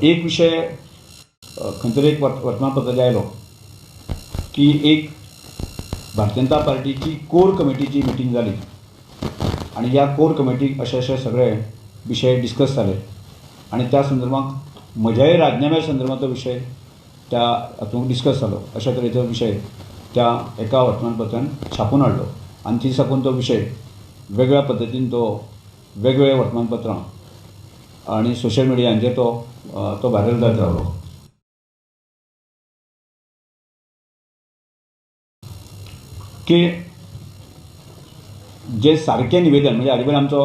एक विषय खंय तरी एक वर्तमानपत्राचेर आयलो की एक भारतीय जनता पार्टीची कोर कमिटीची मिटींग जाली आणि ह्या कोर कमिटीक अशे सगळे विषय डिस्कस जाले आणि त्या संदर्भात म्हज्याय राजिनाम्या संदर्भात विषय त्या हातूंत डिस्कस जालो. अशा तरेचो विषय त्या एका वर्तमानपत्रान छापून हाडलो आणि ती साकून तो विषय वेगळ्या पद्दतीन तो वेगवेगळ्या वर्तमानपत्रां आणि सोशल मिडियांचेर तो व्हायरल जात रावलो. की जे सारकें निवेदन म्हणजे हाजे पयलीं आमचो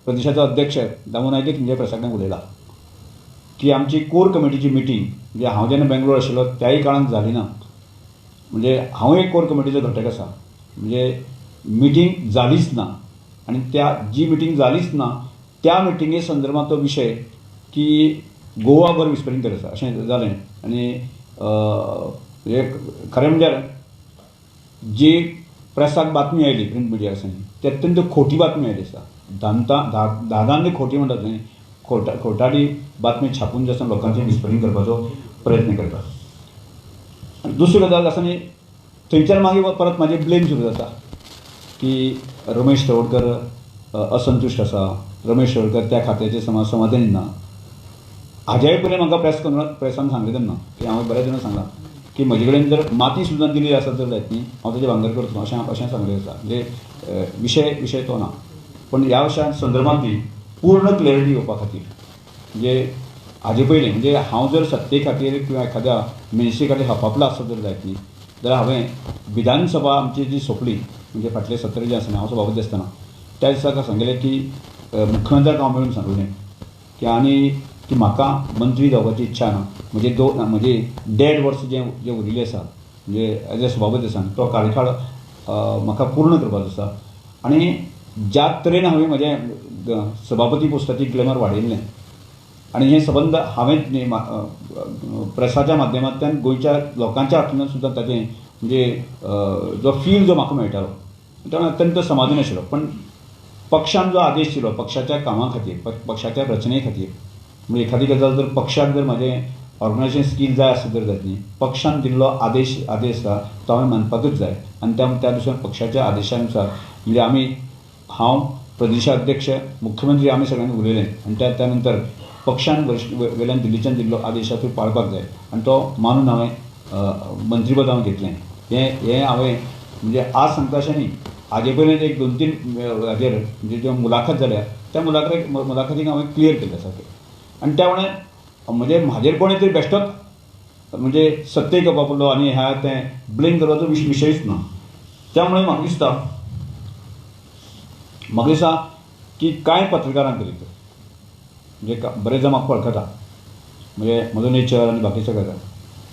प्रदेशाचो अध्यक्ष दामू नायक म्हणजे प्रसारणाक उलयला की आमची कोर कमिटीची मिटींग म्हणजे हांव जेन्ना बेंगलोर आशिल्लो त्याय काळांत जाली ना. म्हणजे हांव एक कोर कमिटीचो घटक आसा. म्हणजे मिटींग जालीच ना आणि त्या जी मिटींग जालीच ना त्या मिटींगे संदर्भात तो विषय की गोवा बरें विस्परींग आसा अशें जालें. आणि खरें म्हणजे जी प्रेसाक बातमी आयली प्रिंट मिडियासांनी ती अत्यंत खोटी बातमी आयली आसा. दादांनी खोटी म्हणटात न्ही खोटाडी बातमी छापून जे लोकांचे विस्परींग करपाचो प्रयत्न करता. दुसरी गजाल आसा न्ही थंयच्यान मागीर परत म्हाजे ब्लेम सुरू जाता की रमेश तवडकर असंतुश्ट आसा. रमेश तवडकर त्या खात्याचे समाधानी ना. हाज्याय पयलीं म्हाका प्रेसान सांगलें तेन्ना की हांवें बऱ्याच जाणां सांगलां की म्हजे कडेन जर माती सुद्दां दिली आसत जर जायत न्ही हांव तेजे भांगर करतलो अशें सांगलें आसा. म्हणजे विशय तो ना. पण ह्या विशया संदर्भांत पूर्ण क्लॅरिटी येवपा खातीर म्हणजे हाजे पयलीं म्हणजे हांव जर सत्ते खातीर किंवा एखाद्या मिनिस्ट्री खातीर हपापला आसत जर जायत न्ही जाल्यार हांवें विधानसभा आमची जी सोंपली म्हणजे फाटले 17 जे आसना हांव सभापती आसतना त्या दिसाक सांगलें की मुख्यमंत्र्याक हांव मेळून सांगलें की आनी की म्हाका मंत्री जावपाची इच्छा ना. म्हणजे देड वर्स जे उरिल्लें आसा म्हणजे एज अ सभापती आसा तो कार्यकाळ म्हाका पूर्ण करपाचो आसा. आनी ज्या तरेन हांवें म्हजें सभापती पोस्टाची ग्लॅमर वाडयल्लें आनी हें सबंद हांवें प्रेसाच्या माध्यमांतल्यान गोंयच्या लोकांच्या हातूंतल्यान सुद्दां ताजें म्हणजे जो फील जो म्हाका मेळटालो तो अत्यंत समाधानी आशिल्लो. पण पक्षान जो आदेश दिलो पक्षाच्या कामा खातीर पक्षाच्या रचने खातीर म्हणजे एखादी गजाल जर पक्षाक जर म्हाजें ऑर्गनायझेशन स्कील जाय आसत जर जायत न्ही पक्षान दिल्लो आदेश आसा तो हांवें मानपाकूच जाय. आनी त्या दिसाक पक्षाच्या आदेशानुसार म्हणजे हांव प्रदेशाध्यक्ष मुख्यमंत्री आमी सगळ्यांनी उलयलें आनी त्या नंतर पक्षान वयल्यान दिल्लीच्यान दिल्लो आदेश आसा तो पाळपाक जाय आनी तो मानून हांवें मंत्रीपद हांवें घेतलें. हें हांवें म्हणजे आज सांगता अशें न्ही हाजे पयलीं एक 2-3 हाजेर म्हणजे ज्यो मुलाखत जाल्या त्या मुलाखतीक हांवें क्लियर केल्लें आसा. आनी त्या म्हणजे म्हाजेर कोणी तरी बेश्टोच म्हणजे सत्तेक येवपा पडलो आनी ह्या तें ब्लेम करपाचो विशयच ना. त्यामुळे म्हाका दिसता की कांय पत्रकारांक तरी म्हणजे बरेच जाण म्हाका वळखता म्हणजे म्हजो नेचर आनी बाकीचे गजाल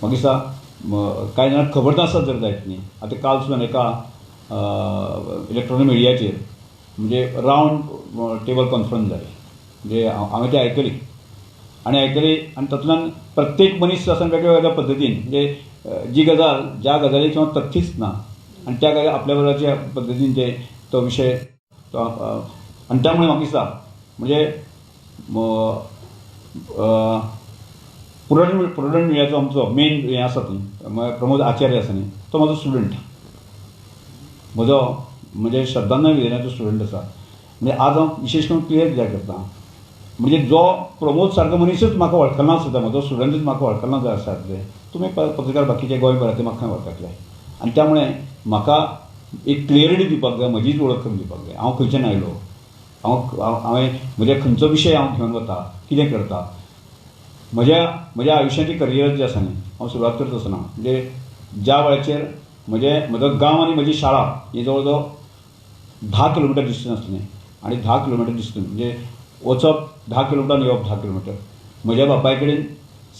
म्हाका दिसता कांय जाणांक खबर नासत जर जायत न्ही. आतां काल सुद्दां एका इलेक्ट्रॉनीक मिडियाचेर म्हणजे रावंड टेबल कॉन्फरन्स जाली म्हणजे हांवें ती आयकली आनी तातूंतल्यान प्रत्येक मनीस आसा वेगळ्या पद्दतीन म्हणजे ज्या गजालीक किंवा तथ्यच ना आनी त्या गजाली आपल्या बरोबरच्या पद्दतीन तो विशय आनी त्यामुळे म्हाका दिसता म्हणजे पुरवण मिडियाचो आमचो मेन हें आसा न्ही प्रमोद आचार्य आसा न्ही तो म्हाजो स्टुडंट म्हणजे श्रद्धांजली विद्यालयाचो स्टुडंट आसा. म्हणजे आज हांव विशेश करून क्लियर कित्याक करता म्हणजे जो प्रमोद सारको मनीसच म्हाका वळखना सुद्दां म्हजो स्टुडंटूच म्हाका वळखना जाय आसातले तुमी पत्रकार बाकीचे गोंयभरांतले म्हाका वळखतले. आनी त्यामुळे म्हाका एक क्लियरिटी दिवपाक जाय म्हजीच वळख करून दिवपाक जाय हांव खंयच्यान आयलो हांवें म्हणजे खंयचो विशय हांव घेवन वता कितें करता. म्हज्या आयुश्याची करियर जी आसा न्ही हांव सुरवात करता आसतना म्हणजे ज्या वेळाचेर म्हजो गांव आनी म्हजी शाळा ही जवळ जवळ 10 किलोमिटर डिस्टन्स आसलें आनी 10 किलोमिटर डिस्टन्स म्हणजे वचप 10 किलोमिटर आनी येवप 10 किलोमिटर. म्हज्या बापाय कडेन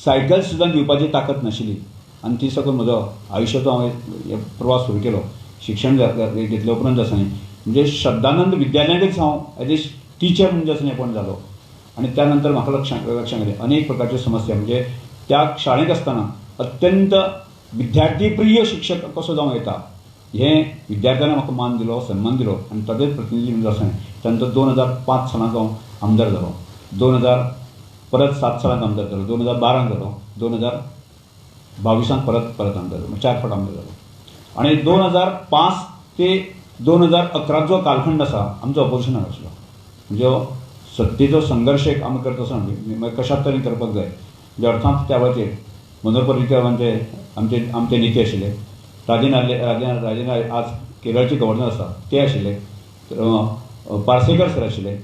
सायकल सुद्दां दिवपाची ताकद नाशिल्ली आनी ती सकून म्हजो आयुश्याचो हांवें प्रवास सुरू केलो. शिक्षण घेतले उपरांत आसा न्ही म्हणजे श्रद्धानंद विद्यालयाकच हांव एज ए टिचर म्हणजे आसा न्ही अपॉयंट जालो. आनी त्या नंतर म्हाका लक्षांत येलें अनेक प्रकारच्यो समस्या म्हणजे त्या शाळेंत आसतना अत्यंत विद्यार्थी प्रिय शिक्षक कसो जावं येता हें विद्यार्थ्यांनी म्हाका मान दिलो सन्मान दिलो आनी ताचेच प्रतिनिधी म्हणून आसा. त्यानंतर 2005 सालांत हांव आमदार जालो. परत 7 सालांत आमदार जालो, 2012 जालो, 2022 परत आमदार जालो, 4 फावट आमदार जालो. आणि 2005 ते 2011 जो कालखंड आसा आमचो ऑपोजिशनाक आसलो. म्हणजे सत्तेचो संघर्श एक आमी करता आसतना कशाच तरेन करपाक जाय. म्हणजे अर्थात त्या वेळाचेर मनोहर पर्रीकर आमचे नेते आशिल्ले, राजेन आज केरळचे गव्हर्नर आसा ते आशिल्ले, पार्सेकर सर आशिल्ले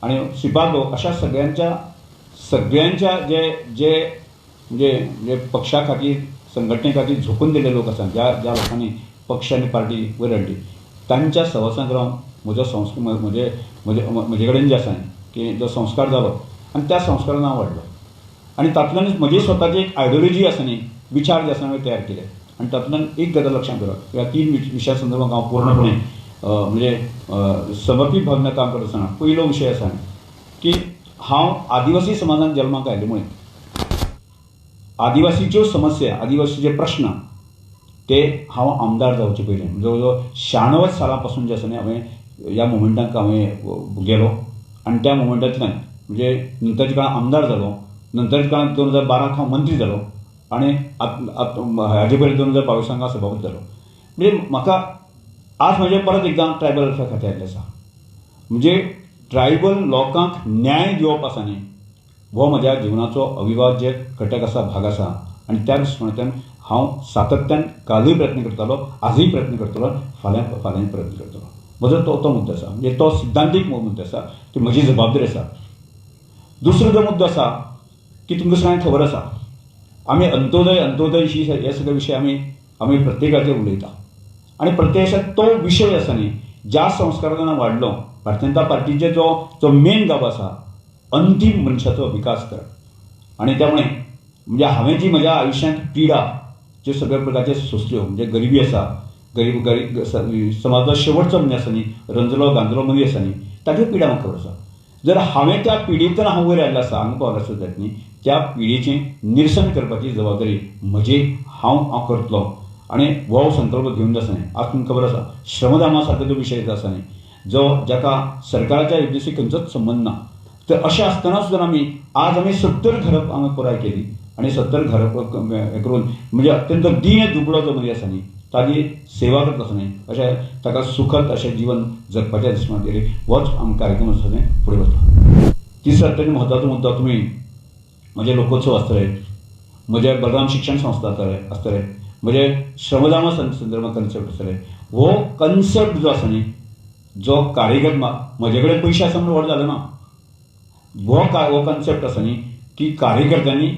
आणि श्रीपाद अशा सगळ्यांच्या जे म्हणजे पक्षा खातीर संघटने खातीर झोकून दिल्ले लोक आसा, ज्या लोकांनी पक्ष आनी पार्टी वयर हाडली, तांच्या सहवासांत रावन म्हजे कडेन जे आसा की जो संस्कार जालो आनी त्या संस्कारान हांव वाडलो. आनी तातूंतल्यानच म्हजी स्वताची एक आयडियोलॉजी आसा न्ही, विचार जे आसा हांवें तयार केले. आनी तातूंतल्यान एक गजाल लक्षांत दवरात, ह्या 3 विशया संदर्भात हांव पूर्णपणे म्हणजे समर्पीत भावना काम करता आसतना पयलो विशय आसा की हांव आदिवासी समाजांत जल्माक आयिल्ले मुळे आदिवासीच्यो समस्या, आदिवासीचे प्रश्न ते हांव आमदार जावचे पयलीं जवळ जवळ 96 साला पासून जे आसा न्ही हांवें ह्या मुवमेंटाक हांवें गेलो. आनी त्या मुवमेंटांतल्यान म्हणजे नंतरच्या काळांत आमदार जालो, नंतरच्या काळांत 2012 हांव मंत्री जालो आनी हाजे पयलीं 2022 हांव सभापती जालो. म्हणजे म्हाका आज म्हणजे परत एकदां ट्रायबल वेलफेअर खातें आयिल्लें आसा. म्हणजे ट्रायबल लोकांक न्याय दिवप आसा न्ही, हो म्हज्या जिवनाचो अविभाज्य घटक आसा, भाग आसा. आनी त्या दृश्टिकोनांतल्यान हांव सातत्यान कालूय प्रयत्न करतालो, आजूय प्रयत्न करतलो, फाल्यांय प्रयत्न करतलो. म्हजो तो मुद्दो आसा, म्हणजे तो सिद्धांतीक मुद्दो आसा, ती म्हजी जबाबदारी आसा. दुसरो जो मुद्दो आसा की तुमकां सगळ्यांक खबर आसा, आमी अंत्योदय हे सगळे विशय आमी प्रत्येकाचेर उलयता. आनी प्रत्यक्षात तो विशय आसा न्ही, ज्या संस्कारान हांव वाडलो, भारतीय जनता पार्टीचे जो मेन गाभ आसा, अंतीम मनशाचो विकास करप. आनी त्यामुळे म्हणजे हांवें जी म्हज्या आयुश्यांत पिडा ज्यो सगळ्या प्रकारचे सोंसल्यो, म्हणजे गरिबी आसा, गरीब समाजाचो शेवटचो मनीस आसा न्ही, रंजलो गांजलो मनीस आसा न्ही, ताच्यो पिडा म्हाका खबर आसा. जर हांवें त्या पिडींतल्यान हांव वयर आयिल्लो आसा, हांगा पावलो आसत जायत न्ही, त्या पिडीचें निरसन करपाची जबाबदारी म्हजी हांव करतलों. आनी हो संकल्प घेवन आसा न्ही, आज तुमकां खबर आसा श्रमदामा सारको जो विशय जो आसा न्ही, जाका सरकाराच्या योजनेशी खंयचोच संबंद ना, तर अशें आसतना सुद्दां आमी 70 घरां हांवें पुराय केली. आनी 70 घरां हें करून म्हणजे अत्यंत दीन दुबळो जो मनीस आसा न्ही, ताजी सेवा करता आसा न्ही, अशें ताका सुखद अशें जीवन जगपाच्या दिशेन होच कार्यक्रम आसा न्ही फुडें वता. तिसरो अत्यंत म्हत्वाचो मुद्दो, तुमी म्हजे लोकोत्सव आसतले, म्हजे बलराम शिक्षण संस्था आसतले, म्हजे श्रमदामा संदर्भात कन्सेप्ट आसतले. हो कन्सेप्ट जो आसा न्ही, जो कारिगर म्हजे कडेन पयशे आसा म्हणून व्हड जालो ना. हो कन्सेप्ट आसा न्ही की कार्यकर्त्यांनी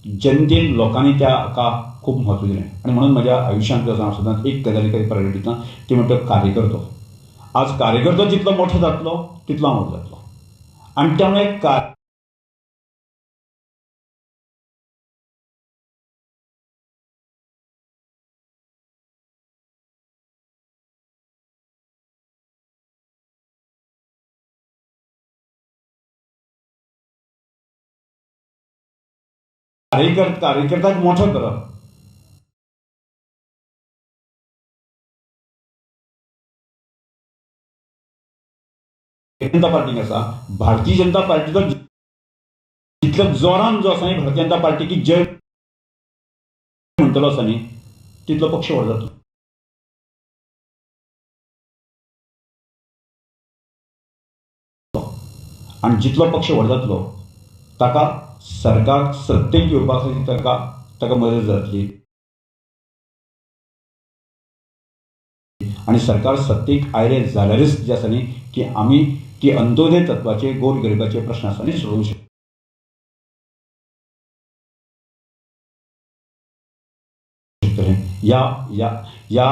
जनतेन लोकांनी त्या खूब म्हत्व दिलें. आनी म्हणून म्हज्या आयुश्यांत हांव सदांच एक गजाली प्रायोरिटी दिता, ती म्हणटा कार्यकर्तो. आज कार्यकर्तो जितलो मोठो जातलो तितलो हांव व्हड जातलो. आनी त्यामुळे कार्यकर्त्याक मोठो करप. जनता पार्टीक आसा, भारतीय जनता पार्टीचो जितल्या जोरान जो आसा न्ही, भारतीय जनता पार्टी की जय म्हणटलो आसा न्ही, तितलो पक्ष व्हड जातलो. आनी जितलो पक्ष व्हड जातलो ताका सरकार सत्तेक येवपा खातीर ताका मदत जातली. आनी सरकार सत्तेक आयलें जाल्यारच जे आसा न्ही की आमी ती अंत्योदय तत्वाचे गोरगरिबाचे प्रश्न आसा न्ही सोडोवंक शकता. ह्या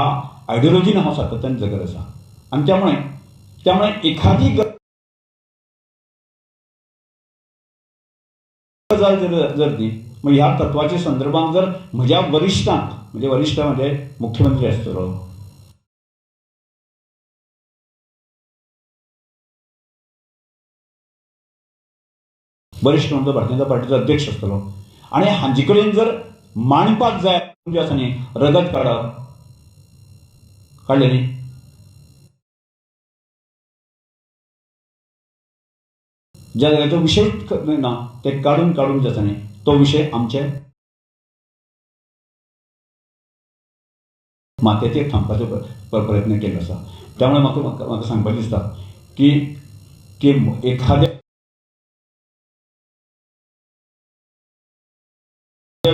आयडियोलॉजीन हांव सातत्यान जगत आसा. आनी त्यामुळे एखादी गजाल जर ती म्हणजे ह्या तत्वाच्या संदर्भात जर म्हज्या वरिश्ठांक म्हणजे वरिश्ठ म्हणजे मुख्यमंत्री आसतलो, वरिश्ठ म्हणजे भारतीय जनता पार्टीचो अध्यक्ष आसतलो, आनी हांचे कडेन जर मांडपाक जाय जे आसा न्ही रगत काडले न्ही, ज्या जाग्याचो विशय ना ते काढून काढून जे आसा न्ही तो विशय आमचे मातयेचेर थांबपाचो प्रयत्न केल्लो आसा. त्यामुळे म्हाका सांगपाचें दिसता की की एखाद्या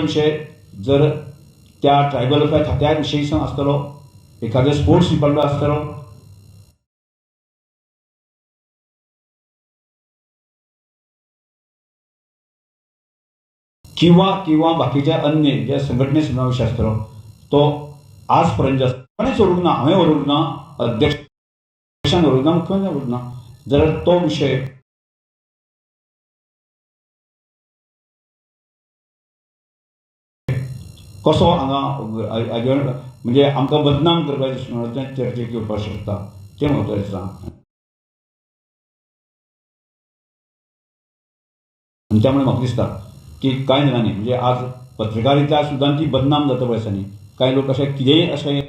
विषय जर त्या ट्रायबल खात्या विशयी आसतलो, एखाद्या स्पोर्ट्स डिपार्टमेंट आसतलो, किंवा बाकीच्या अन्य ज्या संघटने समावेश आसतलो तो आजपर्यंत कोणेच उरूंक ना, हांवें उरूंक ना, अध्यक्षान उरूंक ना, मुख्यमंत्र्यान उरूंक ना. जाल्यार तो विशय कसो हांगा म्हणजे आमकां बदनाम करपाचें दृश्टिकोनांतल्यान चर्चेक येवपाक शकता तें म्हत्वाचें आसा. आनी त्यामुळे म्हाका दिसता की कांय जाणांनी म्हणजे आज पत्रकारिता सुद्दां ती बदनाम जाता पळय आसा न्ही, कांय लोक अशें कितेंय अशें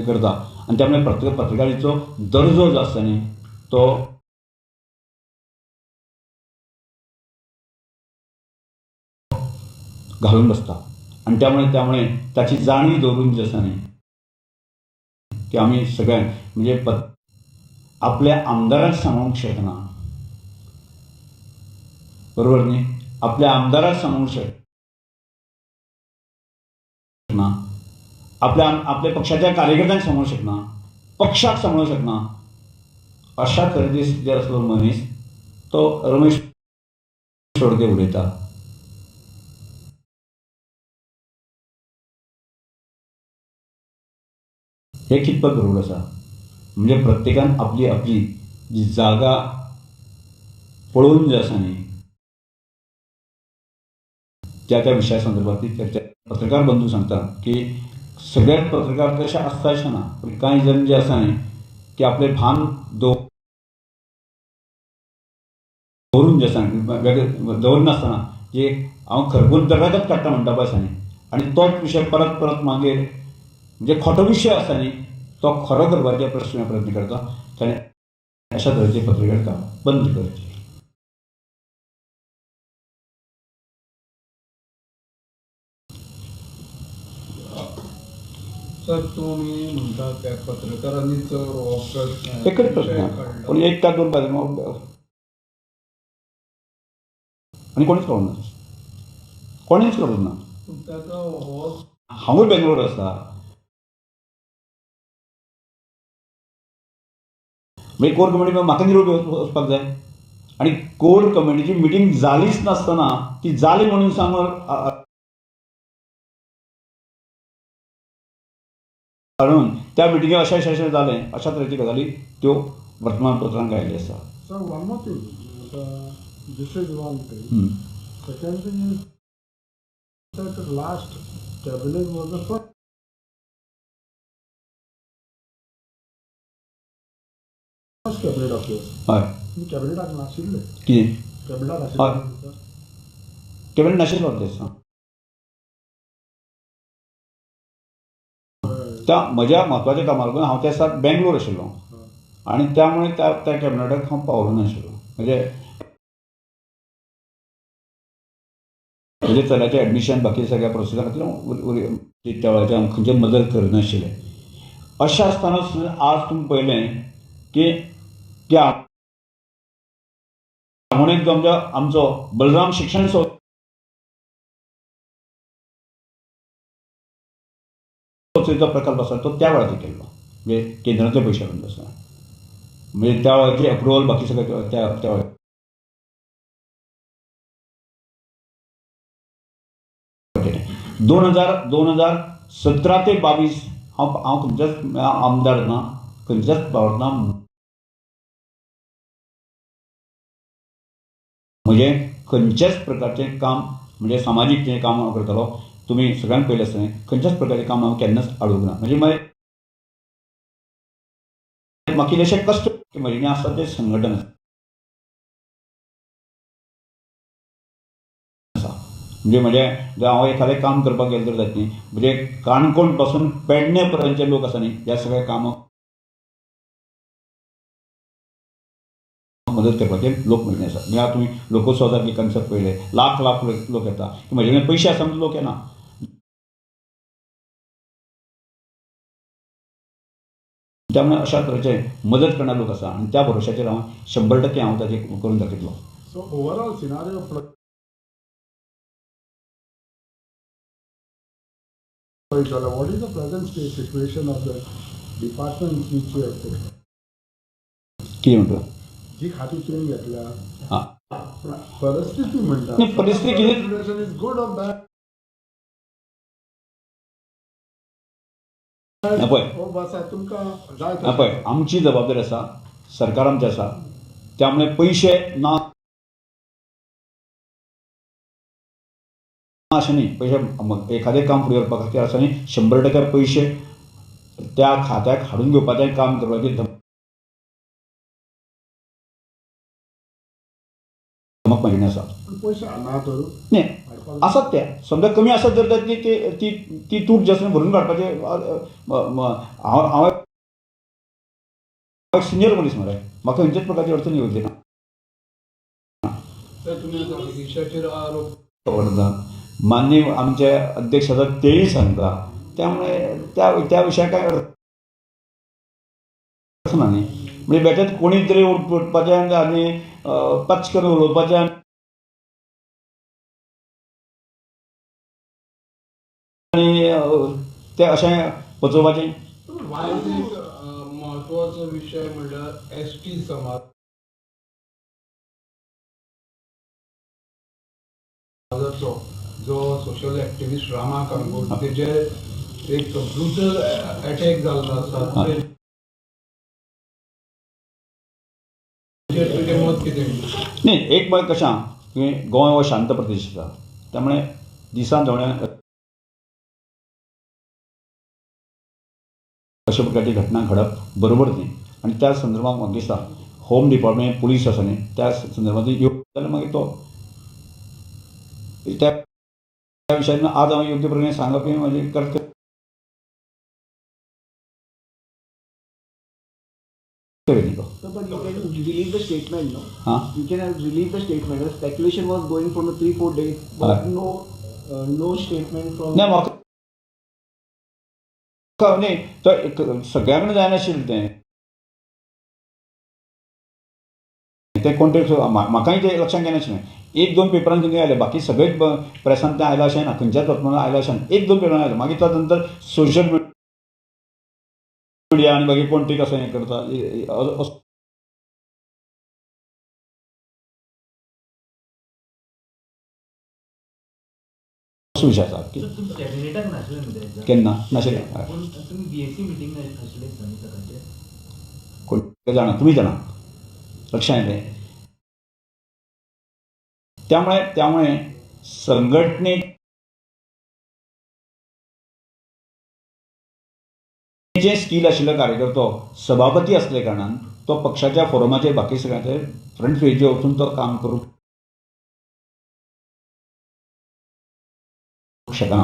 करता आनी त्यामुळे पत्रकारितेचो दर्जो जो आसा न्ही तो घालून बसता. आणि त्यामुळे त्याची जाणीव दवरून जी आसा न्ही की आमी सगळ्यांक म्हणजे आपल्या आमदाराक सांगूंक शकना, बरोबर न्ही, आपल्या आमदाराक सांगूंक शकना, आपल्या पक्षाच्या कार्यकर्त्यांक सांगूंक शकना, पक्षाक सांगूंक शकना, अशा तरेची स्थिती आसलो मनीस तो रमेश सोडके उलयता. हे कितपत बरोबर आसा? म्हणजे प्रत्येकान आपली आपली जी जागा पळोवन जी आसा न्ही त्या विशया संदर्भातली चर्चा. पत्रकार बंधू सांगता की सगळ्याच पत्रकार तशे आसता अशें ना, पूण कांय जण जे आसा न्ही की आपले भान दवरून जे आसा दवरनासतना जे हांव खरपून तडाखच काडटा म्हणटा पळय आसा न्ही आनी तोच विशय परत परत मागीर म्हणजे खोटो विशय आसा न्ही तो खरो करपाचे प्रयत्न करता. ताणें अशा तरेची पत्रकारिता बंद करची. सर तुम्ही म्हणता त्या पत्रकारांनी चड हो प्रश्न एकच प्रश्न पूण एक का दोन आनी कोणीच कळूंक ना, कोणीच कळूंक ना. ताका हो हांवूय बेंगलोर आसा, मागीर कोर कमिटी म्हाका निरोप वचपाक जाय आनी कोर कमिटीची मिटींग जालीच नासतना ती जाली म्हणून काडून त्या मिटिंगेक अशें अशें जालें अशा तरेची गजाली त्यो वर्तमानपत्रांक आयिल्ल्यो आसा. So one more thing, this is one thing. Second thing is that the last cabinet was the first cabinet of yours. हय कॅबिनेटाक नाशिल्ले. कितें कॅबिनेटाक हय नाशिल्ले. कॅबिनेट नाशिल्लो दिसता. त्या म्हज्या म्हत्वाच्या कामाक लागून हांव त्या दिसा बेंगलोर आशिल्लो आनी त्यामुळे त्या कॅबिनेटाक हांव पावलो नाशिल्लो. म्हजे चल्याचें एडमिशन बाकी सगळ्या प्रोसेसा खातीर त्या वेळाचेर खंयचे मदत करनाशिल्ले. अशें आसतना सुद्दां आज तुमी पळयलें की म्हणून जो आमचो बलराम शिक्षण संस्थेचो प्रकल्प आसा तो त्या वेळाचेर केल्लो, म्हणजे केंद्रांतले पयशे घालून आसा, म्हणजे त्या वेळाची अप्रुवल बाकी सगळें त्या वेळार 2017 ते 22 हांव खंयच्याच आमदार ना, खंयच्याच वावरना. म्हणजे खंयच्याच प्रकारचें काम म्हणजे सामाजीक जें काम हांव करतालो तुमी सगळ्यांक पळयलें आसतलें, खंयच्याच प्रकारचें काम हांव केन्नाच आडूंक ना. म्हणजे म्हाका इल्लेशें कश्ट म्हजें जें आसा तें संघटन आसा. म्हणजे जर हांव एखादें काम करपाक गेलो तर जातली म्हणजे काणकोण पासून पेडणे पर्यंतचे लोक आसा न्ही ह्या सगळ्या कामाक मदत करपाचे लोक मेळिल्ले आसा. म्हणजे आतां तुमी लोकोत्सवा सारकी कन्सर्ट पळयले, लाख लाख लोक येता. म्हजे कडेन पयशे आसा म्हणून लोक येना. त्यामुळे अशा तरेचे मदत करणारे लोक आसा आनी त्या भरोशाचेर हांव 100% हांव ताचें करून दाखयतलो. So overall scenario Floyd, what is the present state situation of the department which you have taken? कितें म्हणटा? जी खाती तुवें घेतल्या हां. परिस्थिती म्हणटा. नाही, परिस्थिती कितें? Situation is good or bad? पळय हो बस तुमकां जाय पळय आमची जबाबदारी आसा, सरकार आमचें आसा. त्यामुळे पयशे ना अशें न्ही. पयशे एखादें काम फुडें व्हरपा खातीर आसा न्ही 100% पयशे त्या खात्याक हाडून घेवपाचें काम करपाची धमक म्हाजे कडेन आसा. पयशे ना तर न्ही आसात ते समजा कमी आसत जर ती तूट जी आसा भरून काडपाचें हांव एक सिनियर मनीस मरे, म्हाका खंयच्याच प्रकारची अडचण येवची ना. मान्य आमचे अध्यक्ष आसात तेही सांगता. त्यामुळे त्या विशयाक काय अडचण ना न्ही. म्हणजे बेठ्यात कोणी तरी उठपाचें आनी पच करून उलोवपाचें आनी तें अशें पचोवपाचें. महत्वाचो विषय म्हणल्यार एसटी समाजाचो जो सोशल एक्टिविस्ट रामा कांगूट तेजेर एक ब्रुटल अटॅक जाल्लो आसा. न्ही एक मत कशें आहा की गोंय हो शांत प्रदेश आसा. त्यामुळे दिसान जवळ्या अशा प्रकारची घटना घडप बरोबर न्ही. आनी त्या संदर्भात म्हाका दिसता होम डिपार्टमेंट पुलीस आसा न्ही त्या संदर्भात जाल्यार मागीर तो त्या विशयान आज हांव योग्य प्रकारे सांगप हें म्हाजें कर्तव्य. But you can release the statement, no? Huh? You can have released the statement. The speculation was going from the 3-4 days, but no statement from. नाही म्हाका न्ही तो सगळ्या कडेन जायना आशिल्लें तें कोण तरी म्हाकाय तें लक्षांत येनाशिल्लें. 1-2 पेपरान कितें आयलें, बाकी सगळेच प्रेसांत तें आयलां अशें ना, खंयच्याच बातम्यान आयलां अशें ना. 1-2 पेपरान आयलें. मागीर त्या नंतर सोशल मिडिया आनी मागीर कोण ती कसं हें करता असो विशय आसा. केन्ना नाशिल्लें. कोण जाणा तुमी जाणा लक्षांत येयलें. त्यामुळे संघटनेक जे स्कील आशिल्लो कार्यकर्तो सभापती असले कारणान तो पक्षाच्या फोरमाचेर बाकी सगळ्यांचेर फ्रंट पेजीर वचून तो काम करूंक शकना.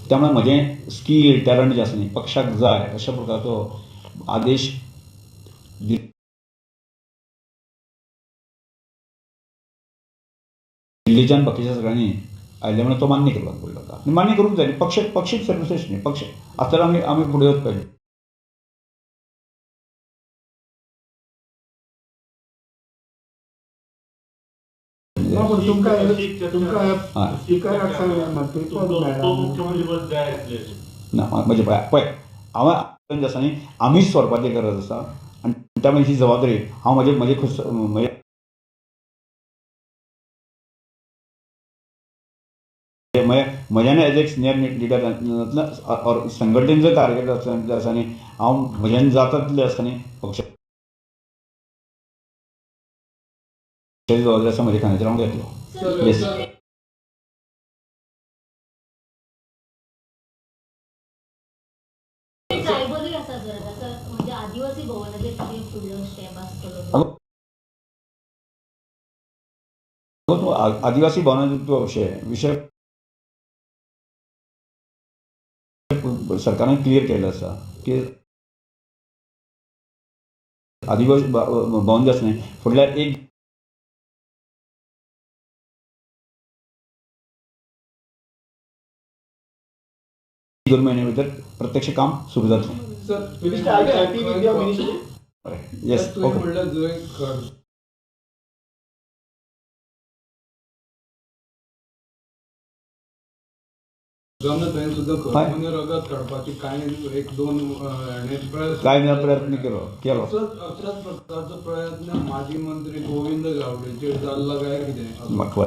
त्यामुळे म्हजें स्कील टॅलंट जें आसा न्ही पक्षाक जाय अशा प्रकारचो आदेश दिल्लीच्यान बाकीच्या सगळ्यांनी आयले म्हणून तो मान्य करपाक पडलो होता. मान्य करूंक जाय. पक्षीच सर्वश्रेष्ठ न्ही. पक्ष आसतना आमी फुडें वचपाक पाहिजे. ना म्हणजे पळय हांव जे आसा न्ही आमीच व्हरपाची गरज आसा आनी त्यामुळे ही जबाबदारी हांव म्हज्यान एज एक सिनियर लिडर और संघटनेचो कार्यकर्तो आसा न्ही हांव म्हज्यान जाता तितलें आसता न्ही पक्षाची जबाबदारी आसा म्हज्या खांद्याचेर हांव घेतलो. येस आदिवासी भवनाचो विषय सरकारान क्लियर केल्लो आसा की आदिवासी भवन जे आसा न्ही फुडल्या एक 2 महिने भितर प्रत्यक्ष काम सुरू जातलें. Sir Minister, are you happy with your ministry? Yes, तुम्ही ओके. म्हणलं जो एक जमना थंय सुद्दां हय. खरमून रगत काडपाची कांय एक दोन प्रयत्न काय ना प्रयत्न केलो. अशाच प्रकारचो प्रयत्न माजी मंत्री गोविंद गावडेचेर जाल्ला काय कितें म्हाका